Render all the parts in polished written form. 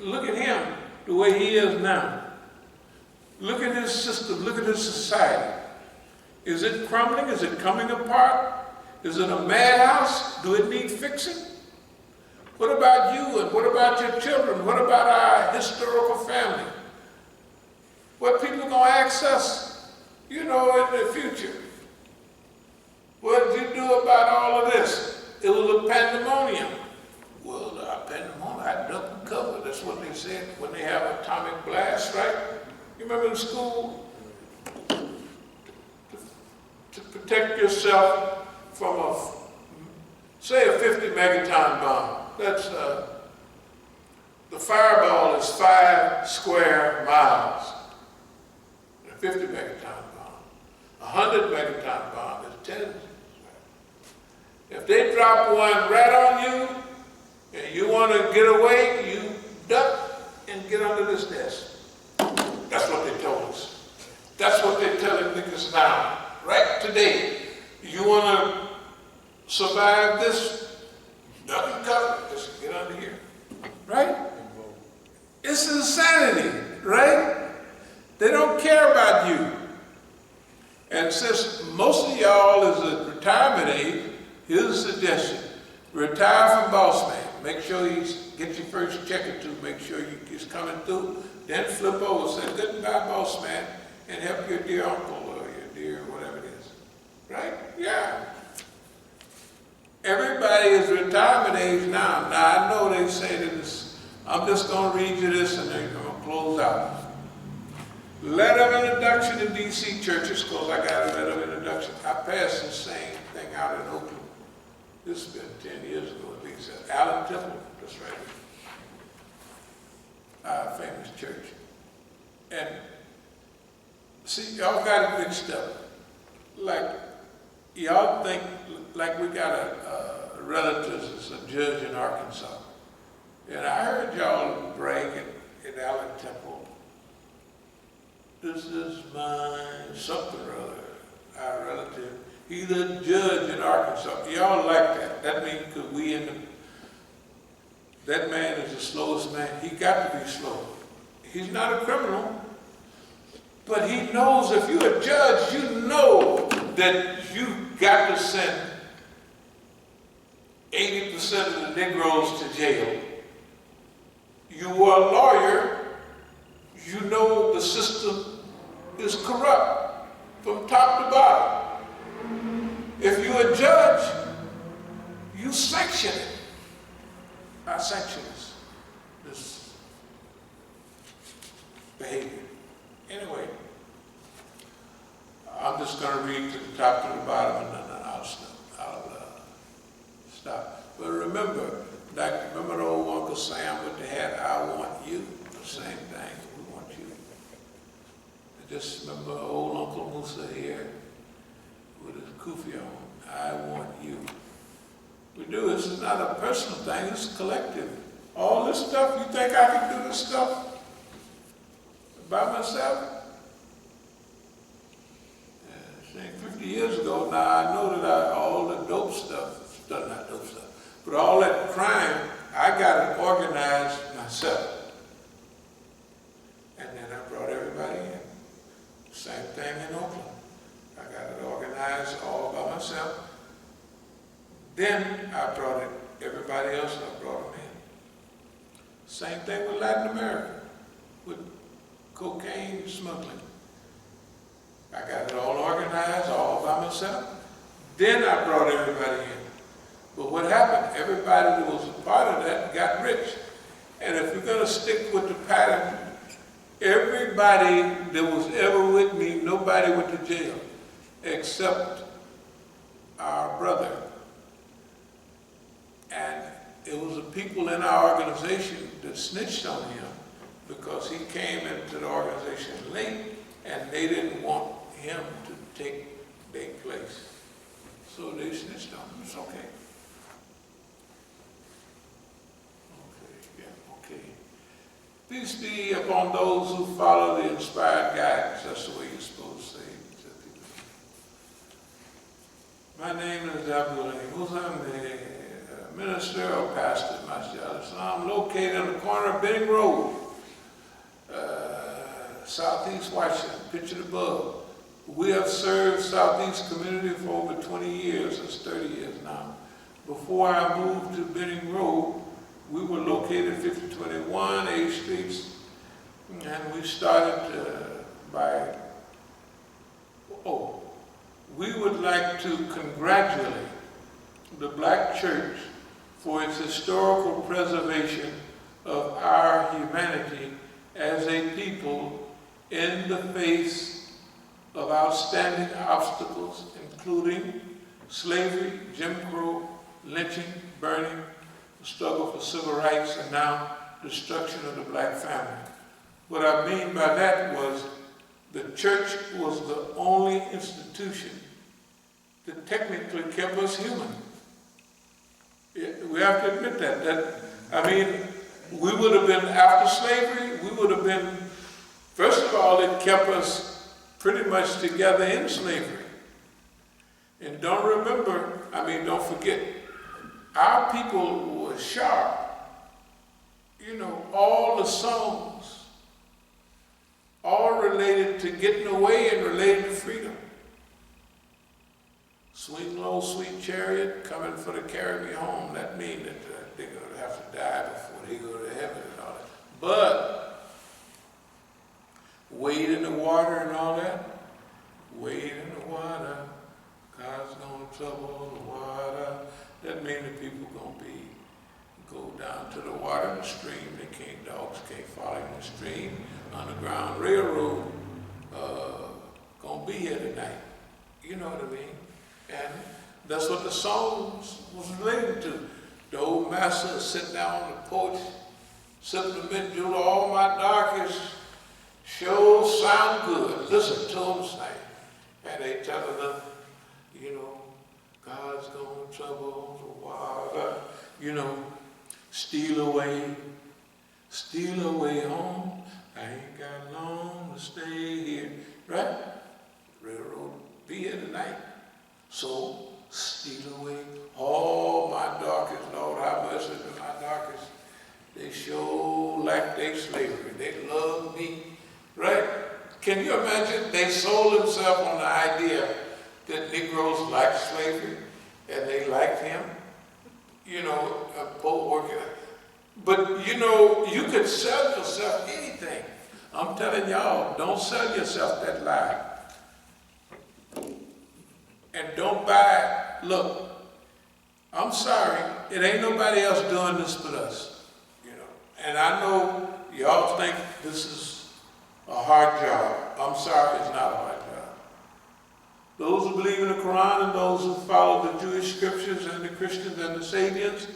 look at him the way he is now. Look at his system, look at his society. Is it crumbling? Is it coming apart? Is it a madhouse? Do it need fixing? What about you and what about your children? What about our historical family? What people gonna ask us, in the future? What did you do about all of this? It was a pandemonium. Well, pandemonium, I ducked and covered. That's what they said when they have atomic blast, right? You remember in school? To protect yourself from say a 50 megaton bomb. That's, the fireball is 5 square miles. A 50 megaton bomb. A 100 megaton bomb is 10. If they drop one right on you, and you want to get away, you duck and get under this desk. That's what they told us. That's what they're telling niggas now. Right today. You want to survive this? Duck and cover. Just get under here. Right? It's insanity, right? They don't care about you. And since most of y'all is at retirement age, here's a suggestion. Retire from boss man. Make sure you get your first check or two. Make sure it's coming through. Then flip over, say goodbye, boss man, and help your dear uncle or your dear whatever it is. Right? Yeah. Everybody is retirement age now. Now I know they say this. I'm just going to read you this and then I'm going to close out. Letter of introduction in D.C. churches, because I got a letter of introduction. I passed the same thing out in Oakland. This has been 10 years ago at least. Allen Temple, that's right. Our famous church. And see, y'all got it mixed up. Like, y'all think like we got a relative that's a judge in Arkansas. And I heard y'all brag at Allen Temple. This is my something or other, our relative. He's a judge in Arkansas. Y'all like that. That means because we in the, that man is the slowest man. He got to be slow. He's not a criminal, but he knows if you're a judge, you know that you got to send 80% of the Negroes to jail. You are a lawyer, you know the system is corrupt from top to bottom. If you're a judge, you sanction it. I sanction this behavior. Anyway, I'm just going to read to the top to the bottom and then I'll stop. But remember the old Uncle Sam with the hat, I want you, the same thing, we want you. I just remember old Uncle Musa here with his kufi on, I want you. We do, this is not a personal thing, it's collective. All this stuff, you think I can do this stuff by myself? 50 years ago, now I know that all the dope stuff, not dope stuff, but all that crime, I got it organized myself. And then I brought everybody in. Same thing in Oakland. I got it organized all by myself. Then I brought it, everybody else, I brought them in. Same thing with Latin America, with cocaine smuggling. I got it all organized, all by myself. Then I brought everybody in. But what happened? Everybody that was a part of that got rich. And if you're going to stick with the pattern, everybody that was ever with me, nobody went to jail, except our brother. And it was the people in our organization that snitched on him because he came into the organization late and they didn't want him to take their place. So they snitched on him. It's okay. Okay. Peace be upon those who follow the inspired guidance. That's the way you're supposed to say it. My name is Musa. minister or pastor at Masjid. I'm located on the corner of Benning Road, Southeast Washington, pictured above. We have served Southeast community for over 20 years, it's 30 years now. Before I moved to Benning Road, we were located 5021 A Streets, and we started we would like to congratulate the Black Church for its historical preservation of our humanity as a people in the face of outstanding obstacles, including slavery, Jim Crow, lynching, burning, the struggle for civil rights, and now destruction of the black family. What I mean by that was the church was the only institution that technically kept us human. We have to admit that. We would have been, after slavery, we would have been, first of all, it kept us pretty much together in slavery. And don't forget, our people were sharp. All the songs, all related to getting away and related to freedom. Swing low, sweet chariot, coming for to carry me home. That means that they're going to have to die before they go to heaven and all that. But wade in the water and all that, wade in the water, God's going to trouble the water. That means the people going to go down to the water in the stream. Dogs can't follow in the stream. Underground Railroad going to be here tonight. You know what I mean? And that's what the songs was related to. The old master sitting down on the porch, sipping the mint julep, all my darkest sure sound good. Listen to them sing. And they telling them, God's gonna trouble the water. Steal away home. I ain't got long to stay here. Right? Railroad be here tonight. So steal away all my darkest, Lord, have mercy on my darkest. They sure like their slavery. They love me. Right? Can you imagine? They sold themselves on the idea that Negroes liked slavery and they liked him. A poor working. But you could sell yourself anything. I'm telling y'all, don't sell yourself that lie. And don't buy, look, I'm sorry, it ain't nobody else doing this but us. And I know y'all think this is a hard job. I'm sorry, it's not a hard job. Those who believe in the Quran and those who follow the Jewish scriptures and the Christians and the Sabians,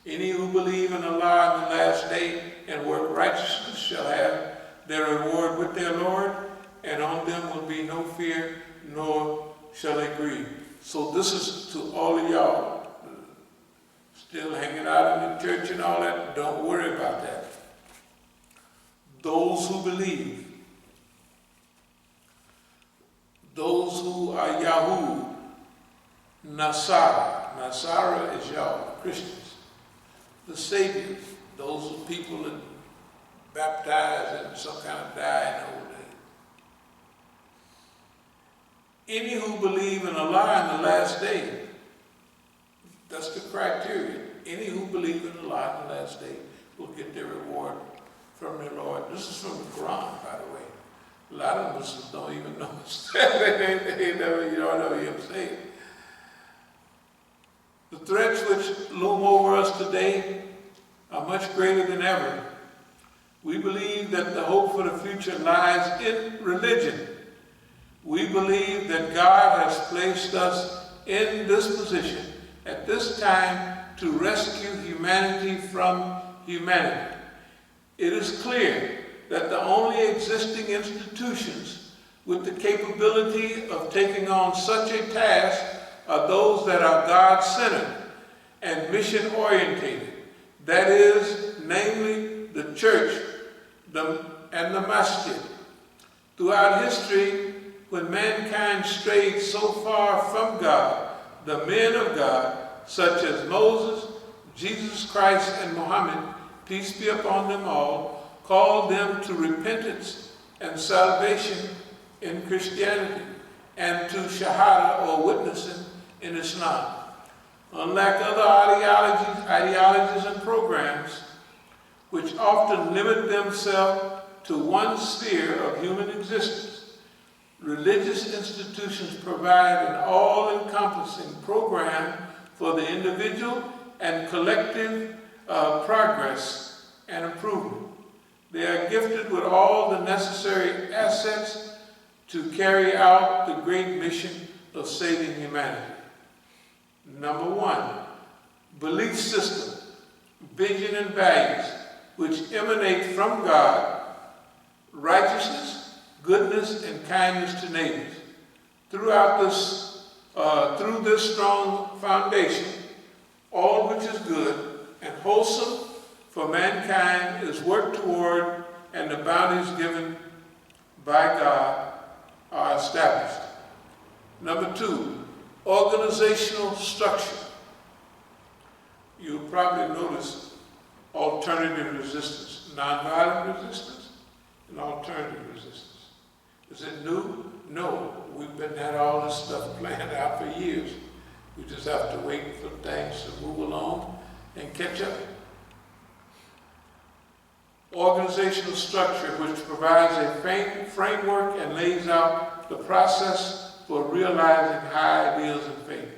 any who believe in Allah in the last day and work righteousness shall have their reward with their Lord, and on them will be no fear, nor shall they grieve. So this is to all of y'all still hanging out in the church and all that. Don't worry about that. Those who believe, those who are Yahud, Nasara is y'all, Christians. The Sabians, those are people that baptized and some kind of died in the old days. Any who believe in Allah in the last day, that's the criteria. Any who believe in Allah in the last day will get their reward from their Lord. This is from the Quran, by the way. A lot of Muslims don't even know they never, you don't know him say it. The threats which loom over us today are much greater than ever. We believe that the hope for the future lies in religion. We believe that God has placed us in this position at this time to rescue humanity from humanity. It is clear that the only existing institutions with the capability of taking on such a task are those that are God-centered and mission-orientated. That is, namely, the church and the Masjid. Throughout history, when mankind strayed so far from God, the men of God, such as Moses, Jesus Christ and Muhammad, peace be upon them all, called them to repentance and salvation in Christianity and to shahada or witnessing in Islam. Unlike other ideologies and programs, which often limit themselves to one sphere of human existence, religious institutions provide an all-encompassing program for the individual and collective progress and improvement. They are gifted with all the necessary assets to carry out the great mission of saving humanity. Number one, belief system, vision and values, which emanate from God, righteousness, goodness, and kindness to neighbors. Through this strong foundation, all which is good and wholesome for mankind is worked toward, and the bounties given by God are established. Number two, organizational structure. You'll probably notice alternative resistance, nonviolent resistance, and alternative resistance. Is it new? No. We've had all this stuff planned out for years. We just have to wait for things to move along and catch up. Organizational structure, which provides a framework and lays out the process for realizing high ideals and faith.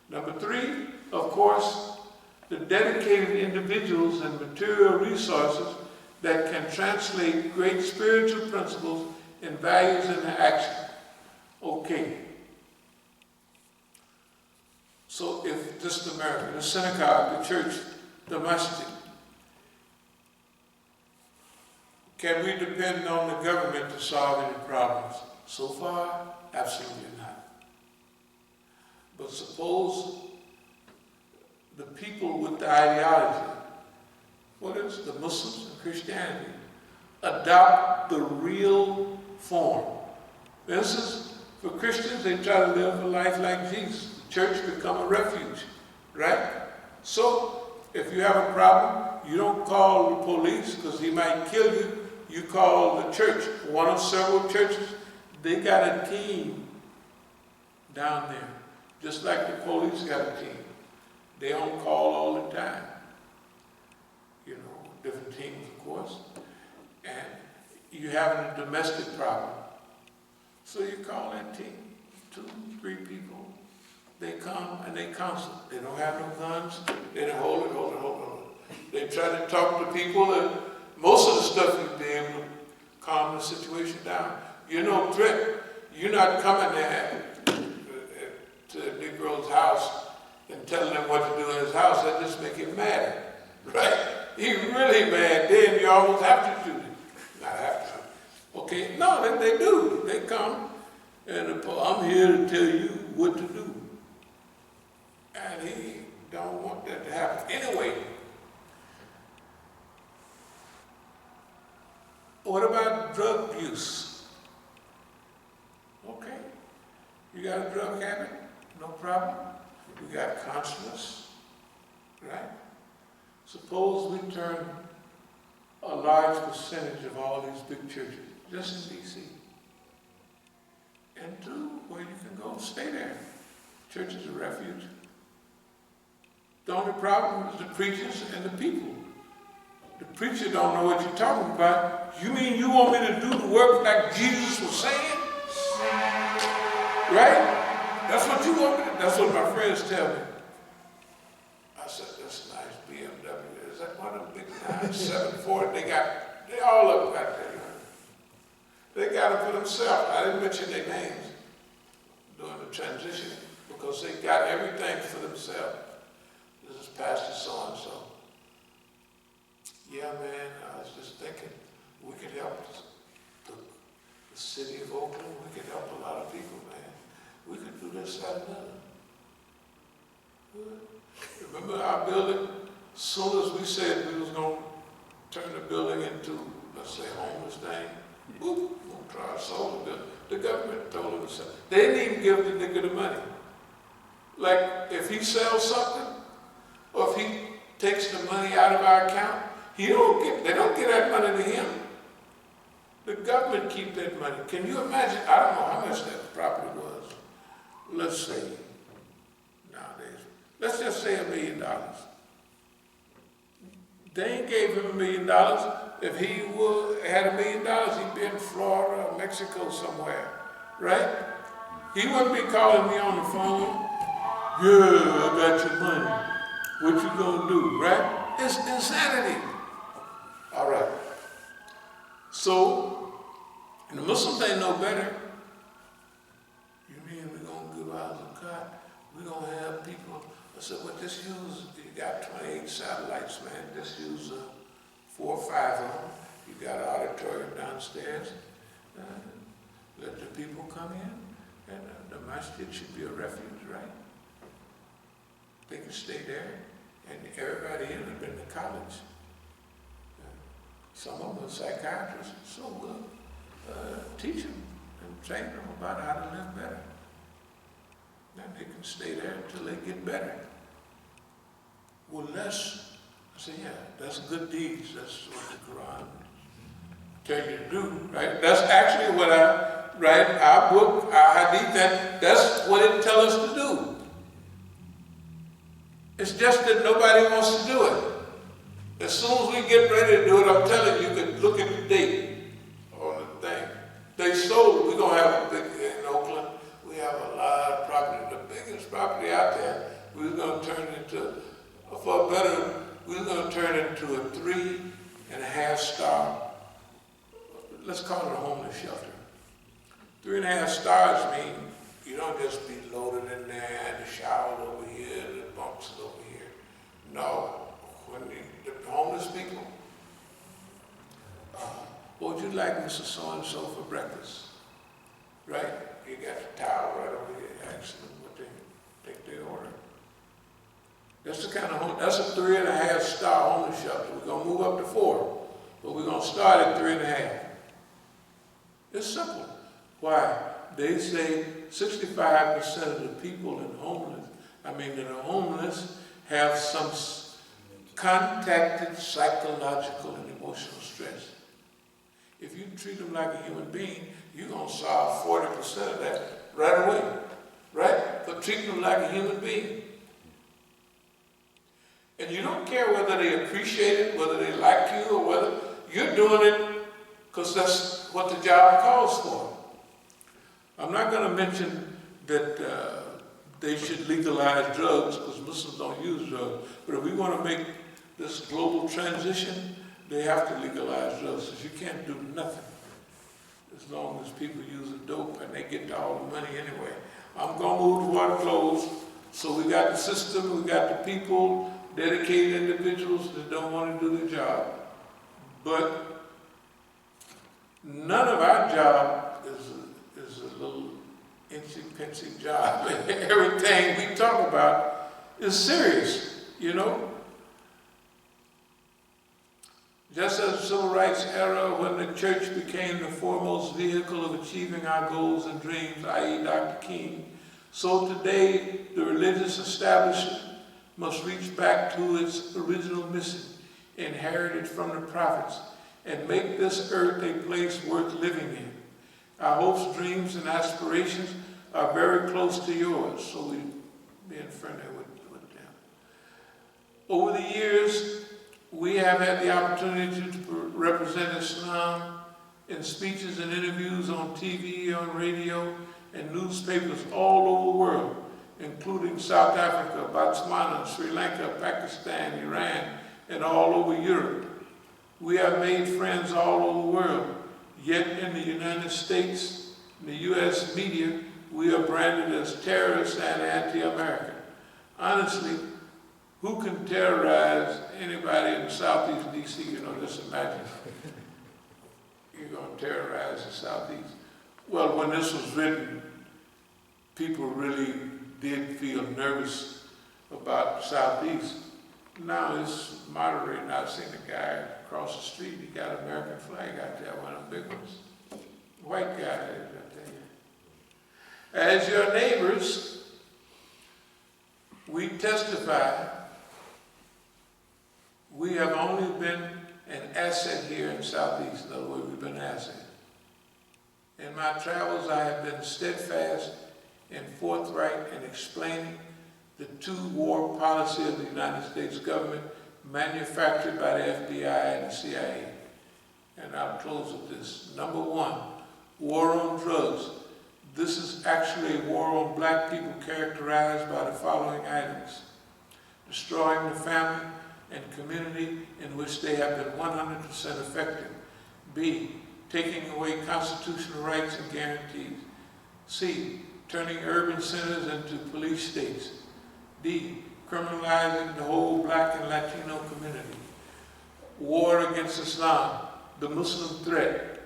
Number three, of course, the dedicated individuals and material resources that can translate great spiritual principles and values into action. Okay. So if this is America, the synagogue, the church, the Masjid, can we depend on the government to solve any problems? So far, absolutely not. But suppose the people with the ideology, what is the Muslims and Christianity, adopt the real form. For instance, for Christians, they try to live a life like Jesus. The church become a refuge, right? So, if you have a problem, you don't call the police because he might kill you. You call the church, one of several churches. They got a team down there, just like the police got a team. They on call all the time. You know, different teams, of course. And you having a domestic problem. So you call that team, 2, 3 people. They come and they counsel. They don't have no guns. They don't hold it. They try to talk to people, and most of the stuff you'll be able to calm the situation down. You're no threat. You're not coming there to the Negro's house and telling him what to do in his house. That just make him mad, right? He's really mad. Then you almost have to shoot him. Not have to. Okay? No, they do. They come and I'm here to tell you what to do. And he don't want that to happen anyway. What about drug abuse? Okay. You got a drug habit? No problem. We got consciousness, right? Suppose we turn a large percentage of all these big churches, just in D.C., into where you can go stay there. Church is a refuge. The only problem is the preachers and the people. The preacher don't know what you're talking about. You mean you want me to do the work like Jesus was saying? Right? That's what you want me to do. That's what my friends tell me. I said, that's a nice BMW. Is that one of the big 974? They all up back there. They got it for themselves. I didn't mention their names during the transition because they got everything for themselves. This is Pastor so-and-so. Yeah, man, I was just thinking we could help the city of Oakland. We could help a lot of people, man. We could do this, that, and that. Remember our building? As soon as we said we was going to turn the building into, let's say, homeless thing, boop, we'll try to solve the building. The government told us they didn't even give the nigga the money. Like, if he sells something, or if he takes the money out of our account. They don't get that money to him. The government keeps that money. Can you imagine? I don't know how much that property was. Let's say, nowadays, let's just say $1 million. They ain't gave him $1 million. If he had $1 million, he'd be in Florida or Mexico somewhere, right? He wouldn't be calling me on the phone. Yeah, I got your money. What you gonna do, right? It's insanity. All right. So, the Muslims ain't no better. You mean we're gonna give our zakat? We're gonna have people. I said, well, just use, you got 28 satellites, man. Just use 4 or 5 of them. You got an auditorium downstairs. Let the people come in. And the masjid should be a refuge, right? They can stay there. And everybody in has been to college. Some of them are psychiatrists, so we'll teach them and train them about how to live better. Then they can stay there until they get better. Well, I say, yeah, that's good deeds. That's what the Quran tells you to do, right? That's actually what our book, our hadith, that's what it tells us to do. It's just that nobody wants to do it. As soon as we get ready to do it, I'm telling you, you can look at the date on the thing. They sold it. We're going to have a big, in Oakland, we have a lot of property, the biggest property out there. We're going to turn it into, we're going to turn it into a 3.5 star, let's call it a homeless shelter. 3.5 stars mean you don't just be loaded in there and the showers over here, the bunks over here. No, when the homeless people, what would you like, Mr. So-and-so, for breakfast? Right? You got the towel right over here, ask them what they take their order. That's the kind of home, that's a 3.5 star homeless shelter. We're going to move up to 4, but we're going to start at 3.5. It's simple. Why? They say 65% of the people that are homeless have some contacted psychological and emotional stress. If you treat them like a human being, you're going to solve 40% of that right away, right? For treating them like a human being. And you don't care whether they appreciate it, whether they like you, or whether you're doing it because that's what the job calls for. I'm not going to mention that they should legalize drugs because Muslims don't use drugs. But if we want to make this global transition, they have to legalize drugs because you can't do nothing as long as people use the dope and they get all the money anyway. I'm going to move to water close. So we got the system, we got the people, dedicated individuals that don't want to do the job. But none of our job is a little incy-pincy job. Everything we talk about is serious, you know? Just as the Civil Rights era, when the church became the foremost vehicle of achieving our goals and dreams, i.e. Dr. King, so today the religious establishment must reach back to its original mission, inherited from the prophets, and make this earth a place worth living in. Our hopes, dreams, and aspirations are very close to yours, so we being friendly with them. Over the years, we have had the opportunity to represent Islam in speeches and interviews on TV, on radio, and newspapers all over the world, including South Africa, Botswana, Sri Lanka, Pakistan, Iran, and all over Europe. We have made friends all over the world, yet in the United States, in the U.S. media, we are branded as terrorists and anti-American. Honestly, who can terrorize anybody in Southeast D.C.? You know, just imagine. You're going to terrorize the Southeast. Well, when this was written, people really did feel nervous about the Southeast. Now it's moderating. I've seen a guy across the street, he got an American flag out there, one of the big ones. White guy, I tell you. As your neighbors, we testify We have only been an asset here in Southeast. In other words, we've been an asset. In my travels, I have been steadfast and forthright in explaining the two-war policy of the United States government manufactured by the FBI and the CIA. And I'll close with this. Number one, war on drugs. This is actually a war on black people characterized by the following items: destroying the family and community in which they have been 100% effective. B, taking away constitutional rights and guarantees. C, turning urban centers into police states. D, criminalizing the whole black and Latino community. War against Islam. The Muslim threat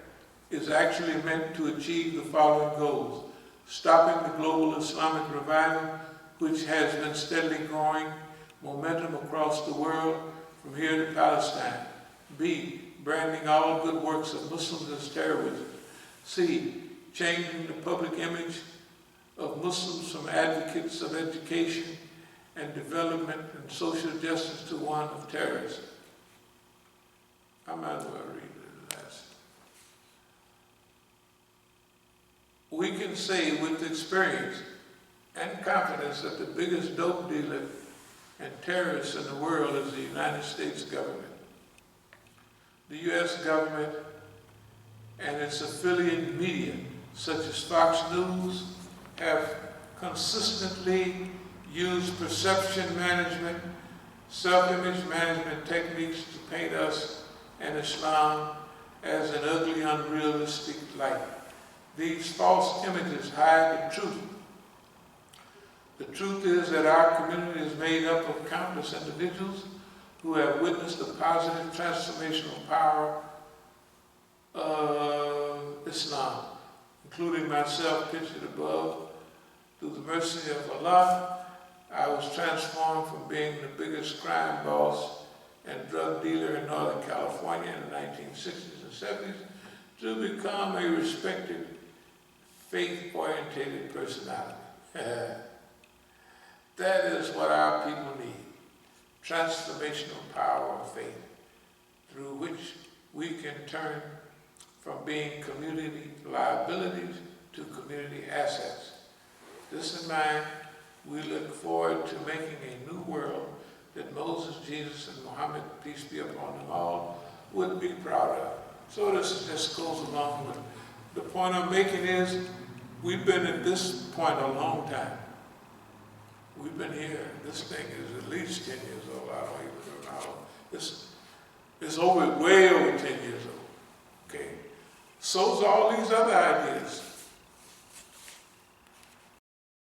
is actually meant to achieve the following goals: stopping the global Islamic revival, which has been steadily growing momentum across the world from here to Palestine. B, branding all good works of Muslims as terrorism. C, changing the public image of Muslims from advocates of education and development and social justice to one of terrorism. I might as well read the last. We can say with experience and confidence that the biggest dope dealer and terrorist in the world is the United States government. The U.S. government and its affiliate media, such as Fox News, have consistently used perception management, self-image management techniques to paint us and Islam as an ugly, unrealistic light. These false images hide the truth. The truth is that our community is made up of countless individuals who have witnessed the positive transformational power of Islam, including myself pictured above. Through the mercy of Allah, I was transformed from being the biggest crime boss and drug dealer in Northern California in the 1960s and 70s to become a respected, faith-oriented personality. That is what our people need. Transformational power of faith, through which we can turn from being community liabilities to community assets. This in mind, we look forward to making a new world that Moses, Jesus, and Muhammad, peace be upon them all, would be proud of. So this just goes along with the point I'm making is we've been at this point a long time. We've been here. This thing is at least 10 years old. I don't even know how. It's way over 10 years old. Okay. So's all these other ideas.